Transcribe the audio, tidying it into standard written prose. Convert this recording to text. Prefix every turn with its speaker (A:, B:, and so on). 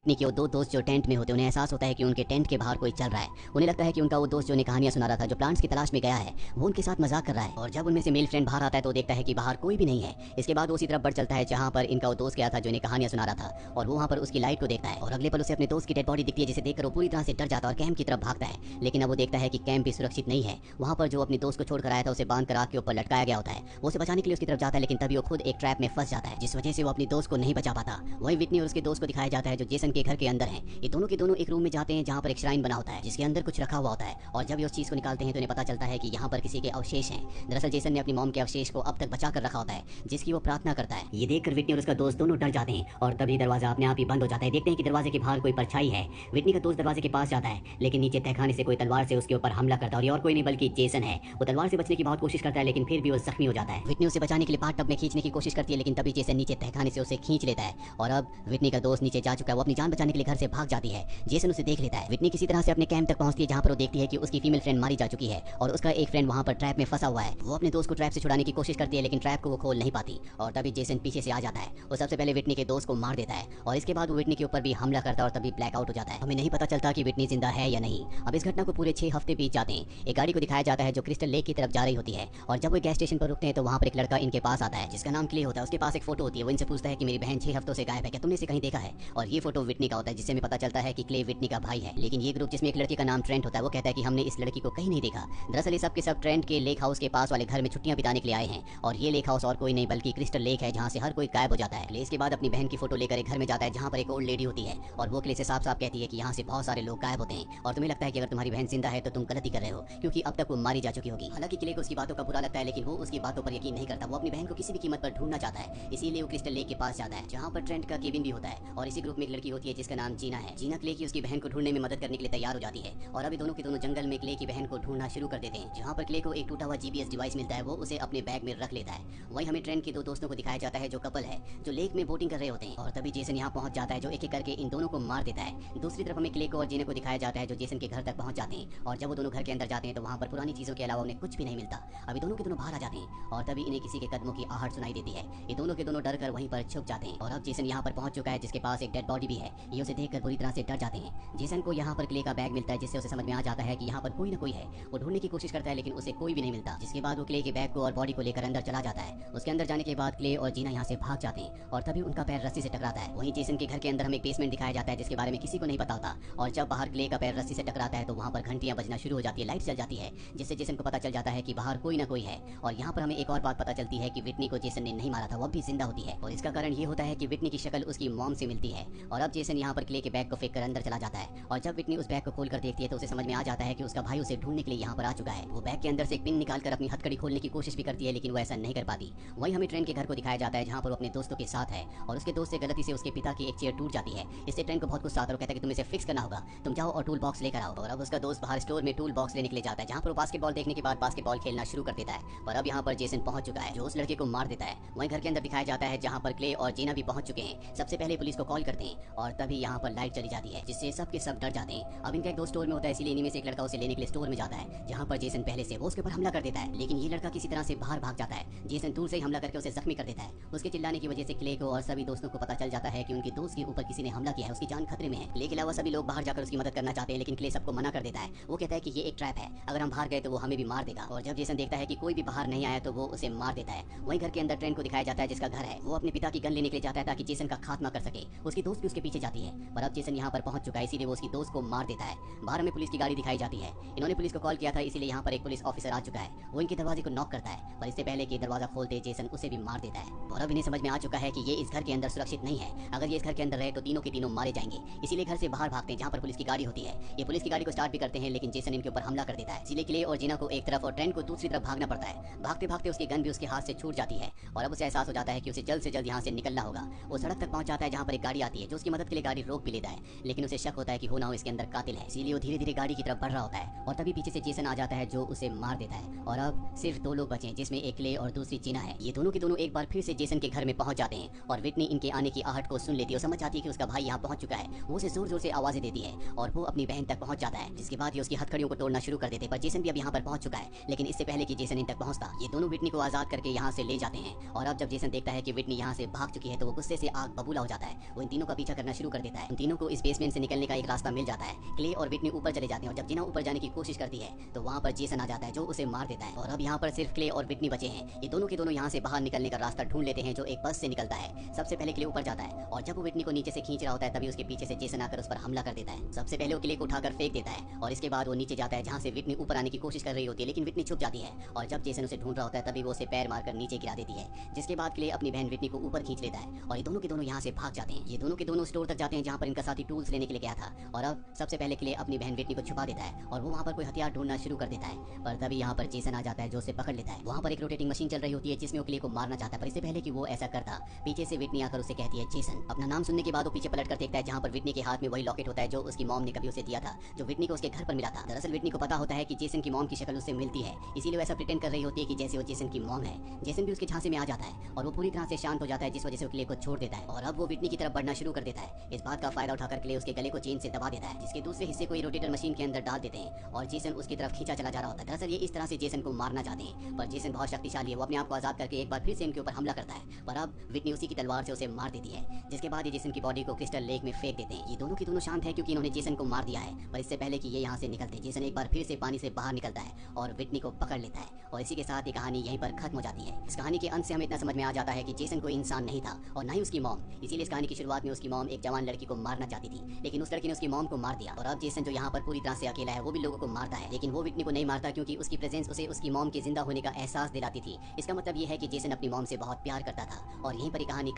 A: Whitney के वो दो दोस्त जो टेंट में होते हैं उन्हें एहसास होता है कि उनके टेंट के बाहर कोई चल रहा है। उन्हें लगता है कि उनका वो दोस्त जो उन्हें कहानियां सुना रहा था, जो प्लांट्स की तलाश में गया है, वो उनके साथ मजाक कर रहा है। और जब उनमें से मेल फ्रेंड बाहर आता है तो देखता है कि बाहर कोई भी नहीं है। इसके बाद वो उसी तरफ बढ़ चलता है जहाँ पर इनका वो दोस्त गया था जो इन्हें कहानियां सुना रहा था, और वो वहाँ पर उसकी लाइट को देखता है। और अगले पल उसे अपने दोस्त की डेड बॉडी दिखती है, जिसे देखकर वो पूरी तरह से डर जाता है और कैंप की तरफ भागता है। लेकिन अब वो देखता है कि कैंप भी सुरक्षित नहीं है। वहाँ पर जो अपने दोस्त को छोड़कर आया था उसे बांध कर आग के ऊपर लटकाया गया होता है। वो उसे बचाने के लिए उसकी तरफ जाता है, लेकिन तभी वो खुद एक ट्रैप में फंस जाता है, जिस वजह से वो अपने दोस्त को नहीं बचा पाता। वही विटनी और उसके दोस्त को दिखाया जाता है जो जेसन के घर के अंदर है। ये दोनों के दोनों एक रूम में जाते हैं जहाँ पर एक श्राइन बना होता है, जिसके अंदर कुछ रखा हुआ होता है। और जब ये उस चीज को निकालते हैं तो इन्हें पता चलता है कि यहाँ पर किसी के अवशेष हैं। दरअसल जेसन ने अपनी मॉम के अवशेष को अब तक बचा कर रखा होता है, जिसकी वो प्रार्थना करता है। ये देखकर विटनी और उसका दोस्त दोनों डर जाते हैं और तभी दरवाजा अपने आप ही बंद हो जाता है। देखते हैं कि दरवाजे के बाहर कोई परछाई है। विटनी का दोस्त दरवाजे के पास जाता है, लेकिन नीचे तहखाने से कोई तलवार से उसके ऊपर हमला करता है, और ये और कोई नहीं बल्कि जेसन है। वो तलवार से बचने की बहुत कोशिश करता है, लेकिन फिर भी वो जख्मी हो जाता है। विटनी उसे बचाने के लिए बाथ टब में खींचने की कोशिश करती है, लेकिन तभी जेसन नीचे तहखाने से उसे खींच लेता है। और अब विटनी का दोस्त नीचे जा चुका है। वो अपनी जान बचाने के लिए घर से भाग जाती है। जेसन उसे देख लेता है। विटनी किसी तरह से अपने कैंप तक पहुंचती है, जहां पर वो देखती है कि उसकी फीमेल फ्रेंड मारी जा चुकी है और उसका एक फ्रेंड वहां पर ट्रैप में फंसा हुआ है। वो अपने दोस्त को ट्रैप से छुड़ाने की कोशिश करती है, लेकिन ट्रैप को वो खोल नहीं पाती। और तभी जेसन पीछे से आ जाता है। वो सबसे पहले विटनी के दोस्त को मार देता है और इसके बाद वो विटनी के ऊपर भी हमला करता है और तभी ब्लैक आउट हो जाता है। हमें नहीं पता चलता कि विटनी जिंदा है या नहीं। अब इस घटना को पूरे 6 हफ्ते बीत जाते हैं। एक गाड़ी को दिखाया जाता है जो क्रिस्टल लेक की तरफ जा रही होती है, और जब वो गैस स्टेशन पर रुकते हैं तो वहां पर एक लड़का इनके पास आता है जिसका नाम क्ले होता है। उसके पास एक फोटो होती है। वो इनसे पूछता है कि मेरी बहन 6 हफ्तों से गायब है, क्या तुमने इसे कहीं देखा है? और ये फोटो विटनी का होता है, जिससे हमें पता चलता है कि क्ले विटनी का भाई है। लेकिन ये ग्रुप जिसमें एक लड़की का नाम ट्रेंट होता है, वो कहता है कि हमने इस लड़की को कहीं नहीं देखा। दरअसल ये सब के सब ट्रेंट के लेक हाउस के पास वाले घर में छुट्टियां बिताने के लिए आए हैं, और ये लेक हाउस और कोई नहीं बल्कि क्रिस्टल लेक है, जहां से हर कोई गायब हो जाता है। क्ले इसके बाद अपनी बहन की फोटो लेकर एक घर में जाता है जहां पर एक ओल्ड लेडी होती है, और वो क्ले से साफ साफ कहती है कि यहाँ से बहुत सारे लोग गायब होते हैं, और तुम्हें लगता है कि अगर तुम्हारी बहन जिंदा है तो तुम गलती कर रहे हो, क्योंकि अब तक वो मारी जा चुकी होगी। हालांकि क्ले को उसकी बातों का बुरा लगता है, लेकिन वो उसकी बातों पर यकीन नहीं करता। वो अपनी बहन को किसी भी कीमत पर ढूंढना चाहता है, इसीलिए वो क्रिस्टल लेक के पास जाता है, जहाँ पर ट्रेंट का केबिन भी होता है। और इसी ग्रुप में एक लड़की होती है जिसका नाम जीना है। जीना क्ले की उसकी बहन को ढूंढने में मदद करने के लिए तैयार हो जाती है, और अभी दोनों के दोनों जंगल में क्ले की बहन को ढूंढना शुरू कर देते हैं। जहाँ पर क्ले को एक टूटा हुआ जीपीएस डिवाइस मिलता है, वो उसे अपने बैग में रख लेता है। वहीं हमें ट्रेंट के दो दोस्तों को दिखाया जाता है जो कपल है, जो लेक में बोटिंग कर रहे होते हैं। और तभी जेसन यहाँ पहुंच जाता है, जो एक एक करके इन दोनों को मार देता है। दूसरी तरफ हमें क्ले को और जीना को दिखाया जाता है जो जेसन के घर तक पहुंच जाते हैं, और जब वो दोनों घर के अंदर जाते हैं तो वहाँ पर पुरानी चीजों के अलावा उन्हें कुछ भी नहीं मिलता। अभी दोनों के दोनों बाहर आ जाते हैं, और तभी इन्हें किसी के कदमों की आहट सुनाई देती है। ये दोनों के दोनों डर कर वहीं पर छुप जाते हैं, और अब जेसन यहाँ पर पहुंच चुका है, जिसके पास एक डेड बॉडी भी है। ये उसे देखकर बुरी तरह से डर जाते हैं। जेसन को यहाँ पर क्ले का बैग मिलता है, जिससे उसे समझ में आ जाता है कि यहाँ पर कोई न कोई है। वो ढूंढने की कोशिश करता है, लेकिन उसे कोई भी नहीं मिलता। जिसके बाद वो क्ले के बैग को और बॉडी को लेकर अंदर चला जाता है। उसके अंदर जाने के बाद क्ले और जीना यहाँ से भाग जाते हैं, और तभी उनका पैर रस्सी से टकराता है। वहीं जेसन के घर के अंदर हमें एक बेसमेंट दिखाया जाता है, जिसके बारे में किसी को नहीं पता होता। और जब बाहर क्ले का पैर रस्सी से टकराता है तो वहाँ पर घंटियां बजना शुरू हो जाती है, लाइट जल जाती है, जिससे जेसन को पता चल जाता है कि बाहर कोई ना कोई है। और यहाँ पर हमें एक और बात पता चलती है कि विटनी को जेसन ने नहीं मारा था, वो अब भी जिंदा होती है। और इसका कारण ये होता है कि विटनी की शक्ल उसकी मॉम से मिलती है। और अब जेसन यहाँ पर क्ले के बैग को फेंक कर अंदर चला जाता है, और जब विटनी उस बैग को खोलकर देखती है तो उसे समझ में आ जाता है कि उसका भाई उसे ढूंढने के लिए यहाँ पर आ चुका है। वो बैग के अंदर से एक पिन निकालकर अपनी हथकड़ी खोलने की कोशिश भी करती है, लेकिन वो ऐसा नहीं कर पाती। वहीं हमें ट्रेन के घर को दिखाया जाता है, जहाँ पर वो अपने दोस्तों के साथ है, और उसके दोस्त से गलती से उसके पिता की एक चेयर टूट जाती है। इससे ट्रेन को बहुत गुस्सा आता है, कहता है कि तुम्हें इसे फिक्स करना होगा, तुम जाओ और टूल बॉक्स लेकर आओ। और अब उसका दोस्त बाहर स्टोर में टूल बॉक्स लेने के लिए जाता है, जहाँ पर वो बास्केटबॉल देखने के बाद बास्केटबॉल खेलना शुरू कर देता है। पर अब यहाँ पर जेसन पहुंच चुका है, जो उस लड़के को मार देता है। वहीं घर के अंदर दिखाया जाता है, जहाँ पर क्ले और जीना भी पहुंच चुके हैं। सबसे पहले पुलिस को कॉल करते हैं, और तभी यहाँ पर लाइट चली जाती है, जिससे सब के सब डर जाते हैं। अब इनका एक दोस्त स्टोर में होता है, इसीलिए इन्हीं में से एक लड़का उसे लेने के लिए स्टोर में जाता है, जहाँ पर जेसन पहले से वो उसके ऊपर हमला कर देता है। लेकिन ये लड़का किसी तरह से बाहर भाग जाता है। जेसन दूर से ही हमला करके उसे जख्मी कर देता है। उसके चिल्लाने की वजह से क्ले को और सभी दोस्तों को पता चल जाता है कि उनके दोस्त के ऊपर किसी ने हमला किया है, उसकी जान खतरे में है। क्ले के अलावा सभी लोग बाहर जाकर उसकी मदद करना चाहते हैं, लेकिन क्ले सबको मना कर देता है। वो कहता है कि ये एक ट्रैप है, अगर हम बाहर गए तो वो हमें भी मार देगा। और जब जेसन देखता है कि कोई भी बाहर नहीं आया तो वो उसे मार देता है। वहीं घर के अंदर ट्रेन को दिखाया जाता है, जिसका घर है। वो अपने पिता की गन लेने के लिए जाता है ताकि जेसन का खात्मा कर सके। उसकी दोस्त भी उसके पीछे जाती है, पर अब जेसन यहाँ पर पहुंच चुका है, इसीलिए वो उसकी दोस्त को मार देता है। बाहर हमें पुलिस की गाड़ी दिखाई जाती है। इन्होंने पुलिस को कॉल किया था, इसीलिए यहाँ पर एक पुलिस ऑफिसर आ चुका है। वो इनके दरवाजे को नॉक करता है, पर इससे पहले कि दरवाजा खोलते जेसन उसे भी मार देता है। और अब इन्हें समझ में आ चुका है कि ये इस घर के अंदर सुरक्षित नहीं है। अगर ये इस घर के अंदर रहे तो तीनों के तीनों मारे जाएंगे, इसीलिए घर से बाहर भागते हैं, जहाँ पर पुलिस की गाड़ी होती है। ये पुलिस की गाड़ी को स्टार्ट भी करते हैं, लेकिन जेसन इनके ऊपर हमला कर देता है। इसीलिए क्ले और जीना को एक तरफ और ट्रेन को दूसरी तरफ भागना पड़ता है। भागते भागते उसकी गन भी उसके हाथ से छूट जाती है, और अब उसे एहसास हो जाता है कि उसे जल्द से जल्द यहाँ से निकलना होगा। वो सड़क तक पहुंच जाता है, जहाँ पर एक गाड़ी आती है, जो उसकी मदद के लिए गाड़ी रोक भी लेता है, लेकिन उसे शक होता है कि हो ना हो इसके अंदर कातिल है, इसीलिए वो धीरे धीरे गाड़ी की तरफ बढ़ रहा होता है। और तभी पीछे से जेसन आ जाता है, जो उसे मार देता है। और अब सिर्फ 2 लोग बचे, जिसमें एक क्ले और दूसरी जीना है। ये दोनों के दोनों एक बार फिर से जेसन के घर में पहुंच जाते हैं, और विटनी इनके आने की आहट को सुन लेती है और समझ जाती है कि उसका भाई यहाँ पहुंच चुका है। वो उसे जोर जोर से आवाजें देती है, और वो अपनी बहन तक पहुंच जाता है, जिसके बाद ये उसकी हथकड़ियों को तोड़ना शुरू कर देते हैं। पर जेसन भी अब यहाँ पर पहुंच चुका है, लेकिन इससे पहले कि जेसन इन तक पहुंचता, ये दोनों विटनी को आजाद करके यहाँ से ले जाते हैं। और अब जब जेसन देखता है कि विटनी यहाँ से भाग चुकी है तो वो गुस्से से आग बबूला हो जाता है। वो इन तीनों का पीछा करना भटकना शुरू कर देता है। उन तीनों को इस बेसमेंट से निकलने का एक रास्ता मिल जाता है। क्ले और विटनी ऊपर चले जाते हैं और जब जीना ऊपर जाने की कोशिश करती है तो वहाँ पर जेसन आ जाता है जो उसे मार देता है। और अब यहाँ पर सिर्फ क्ले और विटनी बचे हैं। ये दोनों के दोनों यहाँ से बाहर निकलने का रास्ता ढूंढ लेते हैं जो एक बस से निकलता है। सबसे पहले क्ले ऊपर जाता है और जब वो विटनी को नीचे से खींच रहा होता है तभी उसके पीछे से जेसन आकर उस पर हमला कर देता है। सबसे पहले वो क्ले को उठाकर फेंक देता है और इसके बाद वो नीचे जाता है जहाँ से विटनी ऊपर आने की कोशिश कर रही होती है, लेकिन विटनी छुप जाती है और जब जेसन उसे ढूंढ रहा होता है तभी वो उसे पैर मारकर नीचे गिरा देती है। जिसके बाद क्ले अपनी बहन विटनी को ऊपर खींच लेता है और ये दोनों के दोनों यहाँ से भाग जाते हैं। ये दोनों के दोनों स्टोर तक जाते हैं जहाँ पर इनका साथी टूल्स लेने के लिए गया था। और अब सबसे पहले क्ले अपनी बहन विटनी को छुपा देता है और वो वहाँ पर कोई हथियार ढूंढना शुरू कर देता है। पर तभी यहाँ पर जेसन आ जाता है जो उसे पकड़ लेता है। वहाँ पर एक रोटेटिंग मशीन चल रही होती है जिसमें वो क्ले को मारना चाहता है, पर इससे पहले कि वो ऐसा करता पीछे से विटनी आकर उसे कहती है जेसन। अपना नाम सुनने के बाद वो पीछे पलट कर देखता है जहाँ पर विटनी के हाथ में वही लॉकेट होता है जो उसकी मॉम ने कभी उसे दिया था, जो विटनी को उसके घर पर मिला था। दरअसल विटनी को पता होता है कि जेसन की मॉम की शक्ल उससे मिलती है, इसीलिए वो ऐसा प्रिटेंड कर रही होती है कि जैसे वो जेसन की मॉम है। जेसन भी उसके झांसे में आ जाता है और वो पूरी तरह से शांत हो जाता है जिस वजह से वो क्ले को छोड़ देता है और अब वो विटनी की तरफ बढ़ना शुरू कर देता है। इस बात का फायदा उठाकर क्ले उसके गले को चेन से दबा देता है, जिसके दूसरे हिस्से को रोटेटर मशीन के अंदर डाल देते हैं और जेसन उसकी तरफ खींचा चला जा रहा होता है। दरअसल ये इस तरह से जेसन को मारना चाहते हैं, पर जेसन बहुत शक्तिशाली है। वो अपने आप को आजाद करके एक बार फिर से इनके ऊपर हमला करता है, पर अब विटनी उसी की तलवार से उसे मार देती है। जिसके बाद ये जेसन की बॉडी को क्रिस्टल लेक में फेंक देते हैं। ये दोनों के दोनों शांत है क्योंकि इन्होंने जेसन को मार दिया है, पर इससे पहले कि ये यहाँ से निकलते जेसन एक बार फिर से पानी से बाहर निकलता है और विटनी को पकड़ लेता है और इसी के साथ ये कहानी यहीं पर खत्म हो जाती है। इस कहानी के अंत से हमें इतना समझ में आ जाता है कि जेसन कोई इंसान नहीं था और ना ही उसकी मॉम। इसीलिए इस कहानी की शुरुआत में उसकी मॉम एक जवान लड़की को मारना चाहती थी, लेकिन उस लड़की ने उसकी मॉम को मार दिया। और अब जेसन जो यहाँ पर पूरी तरह से अकेला है वो भी लोगों को मारता है, लेकिन वो विटनी को नहीं मारता क्योंकि उसकी प्रेजेंस उसे उसकी मॉम के जिंदा होने का एहसास दिलाती थी। इसका मतलब ये है कि जेसन अपनी मॉम से बहुत प्यार करता था और यहीं पर कहानी